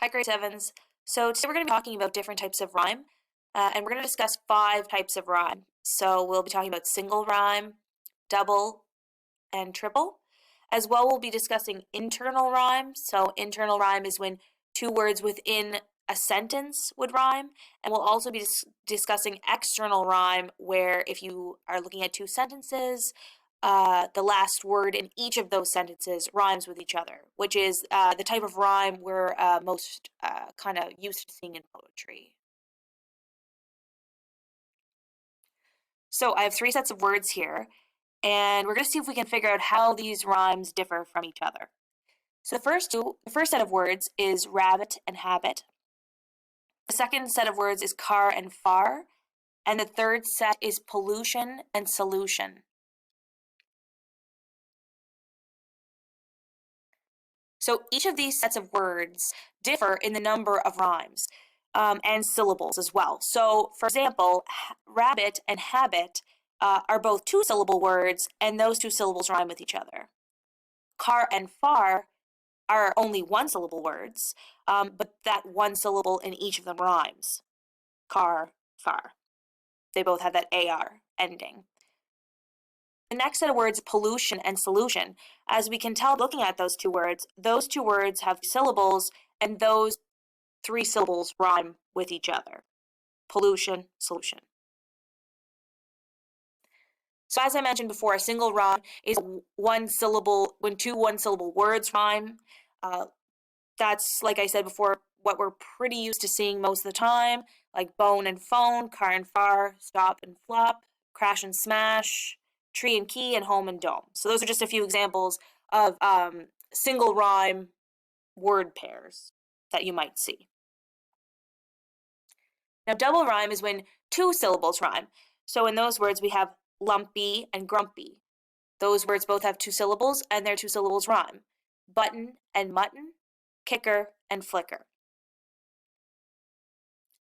Hi, grade sevens. So today we're going to be talking about different types of rhyme, and we're going to discuss 5 types of rhyme. So we'll be talking about single rhyme, double, and triple. As well, we'll be discussing internal rhyme. So internal rhyme is when 2 words within a sentence would rhyme, and we'll also be discussing external rhyme, where if you are looking at 2 sentences, the last word in each of those sentences rhymes with each other, which is the type of rhyme we're most kind of used to seeing in poetry. So I have 3 sets of words here, and we're going to see if we can figure out how these rhymes differ from each other. So the first set of words is rabbit and habit. The second set of words is car and far, and the third set is pollution and solution. So each of these sets of words differ in the number of rhymes and syllables as well. So, for example, rabbit and habit are both 2-syllable words, and those 2 syllables rhyme with each other. Car and far are only 1-syllable words, but that 1 syllable in each of them rhymes. Car, far. They both have that AR ending. The next set of words, pollution and solution. As we can tell looking at those two words have syllables, and those 3 syllables rhyme with each other. Pollution, solution. So as I mentioned before, a single rhyme is 1 syllable, when 2 1-syllable words rhyme. That's, like I said before, what we're pretty used to seeing most of the time, like bone and phone, car and far, stop and flop, crash and smash, tree and key, and home and dome. So those are just a few examples of single rhyme word pairs that you might see. Now, double rhyme is when 2 syllables rhyme. So in those words, we have lumpy and grumpy. Those words both have 2 syllables, and their 2 syllables rhyme. Button and mutton, kicker and flicker.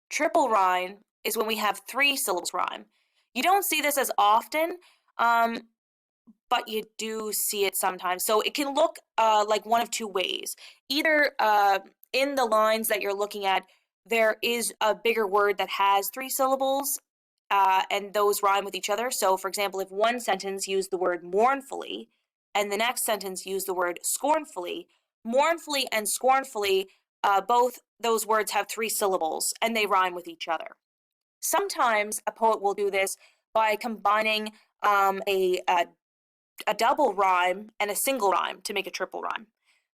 Triple rhyme is when we have 3 syllables rhyme. You don't see this as often, but you do see it sometimes. So it can look like one of 2 ways. Either in the lines that you're looking at, there is a bigger word that has 3 syllables, and those rhyme with each other. So, for example, if one sentence used the word mournfully, and the next sentence used the word scornfully, mournfully and scornfully, both those words have 3 syllables, and they rhyme with each other. Sometimes a poet will do this by combining a double rhyme and a single rhyme to make a triple rhyme.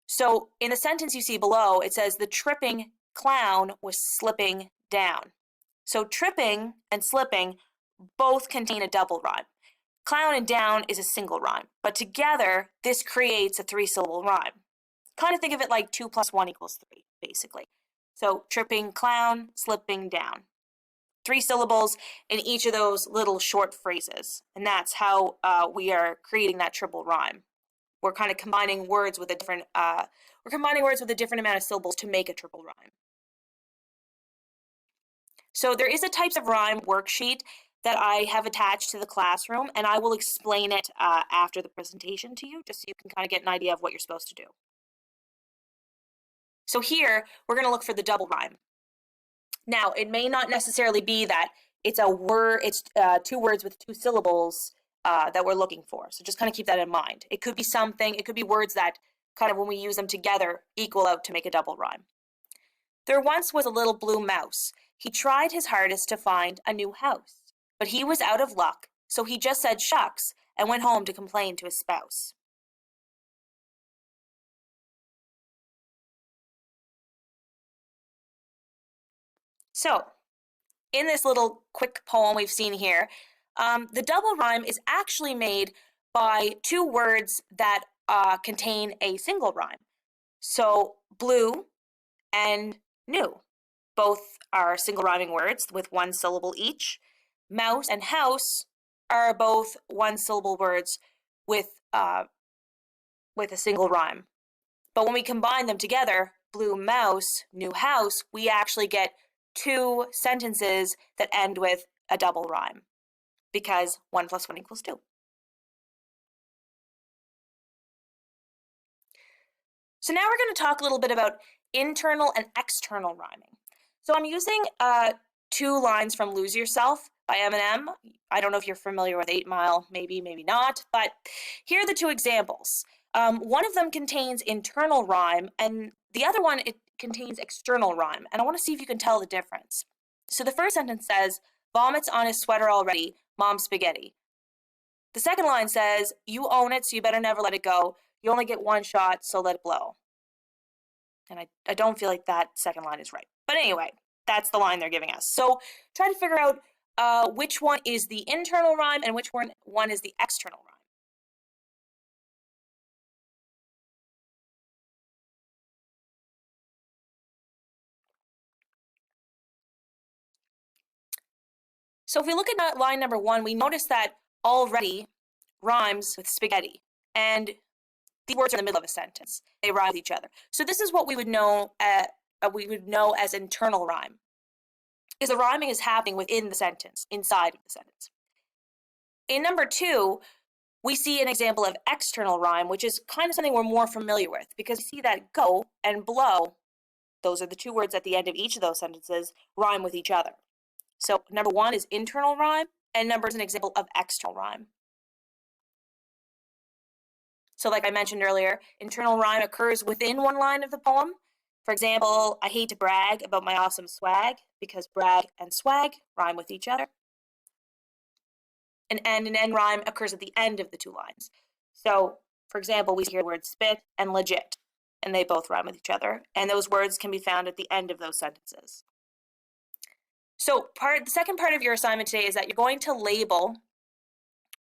So in the sentence you see below, it says, the tripping clown was slipping down. So tripping and slipping both contain a double rhyme. Clown and down is a single rhyme, but together this creates a 3-syllable rhyme. Kind of think of it like 2 + 1 = 3, basically. So tripping clown, slipping down. 3 syllables in each of those little short phrases, and that's how we are creating that triple rhyme. We're kind of combining words with a different amount of syllables to make a triple rhyme. So there is a types of rhyme worksheet that I have attached to the classroom, and I will explain it after the presentation to you, just so you can kind of get an idea of what you're supposed to do. So here, we're going to look for the double rhyme. Now, it may not necessarily be that it's 2 words with 2 syllables that we're looking for. So just kind of keep that in mind. It could be something, it could be words that kind of when we use them together equal out to make a double rhyme. There once was a little blue mouse. He tried his hardest to find a new house, but he was out of luck, so he just said shucks and went home to complain to his spouse. So, in this little quick poem we've seen here, the double rhyme is actually made by 2 words that contain a single rhyme. So, blue and new. Both are single rhyming words with 1 syllable each. Mouse and house are both 1-syllable words with a single rhyme. But when we combine them together, blue mouse, new house, we actually get 2 sentences that end with a double rhyme, because 1 + 1 = 2. So now we're going to talk a little bit about internal and external rhyming. So I'm using two lines from Lose Yourself by Eminem. I don't know if you're familiar with 8 Mile, maybe not, but here are the two examples. One of them contains internal rhyme, and the other one, it contains external rhyme, and I want to see if you can tell the difference. So the first sentence says, vomits on his sweater already, mom spaghetti. The second line says, you own it, so you better never let it go. You only get one shot, so let it blow. And I don't feel like that second line is right. But anyway, that's the line they're giving us. So try to figure out which one is the internal rhyme and which one is the external rhyme. So if we look at line number 1, we notice that already rhymes with spaghetti. And the words are in the middle of a sentence. They rhyme with each other. So this is what we would know as internal rhyme, because the rhyming is happening within the sentence, inside of the sentence. In number 2, we see an example of external rhyme, which is kind of something we're more familiar with, because we see that go and blow, those are the two words at the end of each of those sentences, rhyme with each other. So number 1 is internal rhyme, and number is an example of external rhyme. So like I mentioned earlier, internal rhyme occurs within one line of the poem. For example, I hate to brag about my awesome swag, because brag and swag rhyme with each other. And an end rhyme occurs at the end of the two lines. So, for example, we hear the word spit and legit, and they both rhyme with each other. And those words can be found at the end of those sentences. So the second part of your assignment today is that you're going to label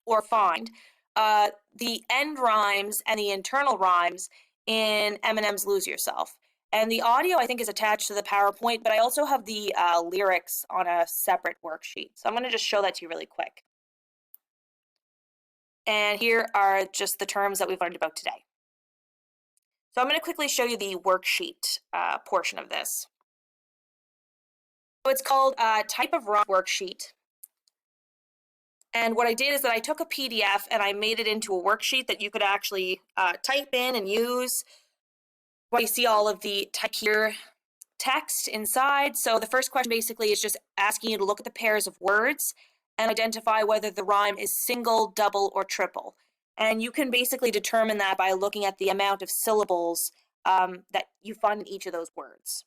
or find the end rhymes and the internal rhymes in Eminem's Lose Yourself. And the audio, I think, is attached to the PowerPoint, but I also have the lyrics on a separate worksheet. So I'm going to just show that to you really quick. And here are just the terms that we've learned about today. So I'm going to quickly show you the worksheet portion of this. So it's called Type of Rhyme Worksheet. And what I did is that I took a PDF and I made it into a worksheet that you could actually type in and use. Well, you see all of the type here text inside. So the first question basically is just asking you to look at the pairs of words and identify whether the rhyme is single, double, or triple. And you can basically determine that by looking at the amount of syllables that you find in each of those words.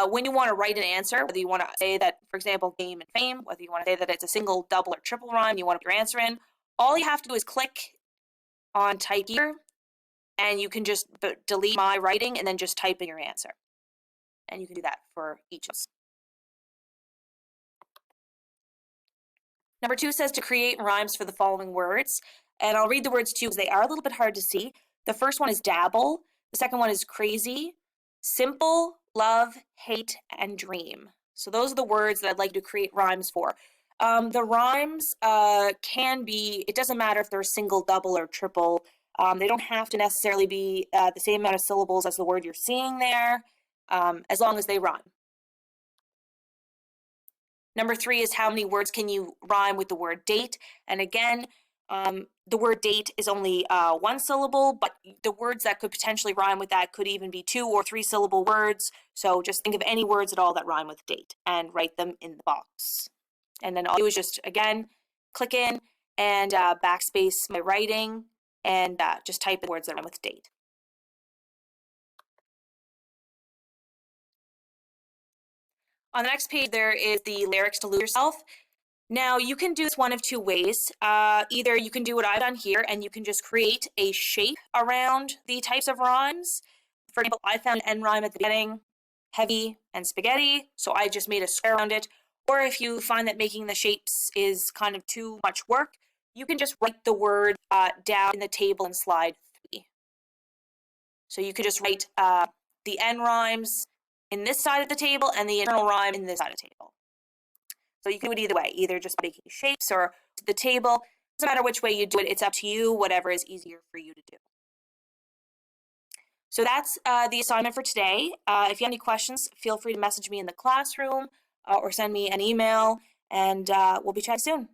When you want to write an answer, whether you want to say that, for example, game and fame, whether you want to say that it's a single, double, or triple rhyme, you want to put your answer in, all you have to do is click on type here, and you can just delete my writing and then just type in your answer. And you can do that for each of us. Number 2 says to create rhymes for the following words. And I'll read the words to you because they are a little bit hard to see. The first one is dabble. The second one is crazy, simple, love, hate, and dream. So those are the words that I'd like to create rhymes for. The rhymes can be, it doesn't matter if they're single, double, or triple. They don't have to necessarily be the same amount of syllables as the word you're seeing there, as long as they rhyme. Number 3 is how many words can you rhyme with the word date? And again, the word date is only 1 syllable, but the words that could potentially rhyme with that could even be 2 or 3 syllable words. So just think of any words at all that rhyme with date and write them in the box. And then all you do is just, again, click in and backspace my writing and just type in words that rhyme with date. On the next page, there is the lyrics to Lose Yourself. Now, you can do this one of 2 ways. Either you can do what I've done here, and you can just create a shape around the types of rhymes. For example, I found an end rhyme at the beginning, heavy and spaghetti, so I just made a square around it. Or if you find that making the shapes is kind of too much work, you can just write the word down in the table in slide 3. So you could just write the end rhymes in this side of the table and the internal rhyme in this side of the table. So you can do it either way, either just making shapes or the table. Doesn't matter which way you do it, it's up to you, whatever is easier for you to do. So that's the assignment for today. If you have any questions, feel free to message me in the classroom or send me an email, and we'll be chatting soon.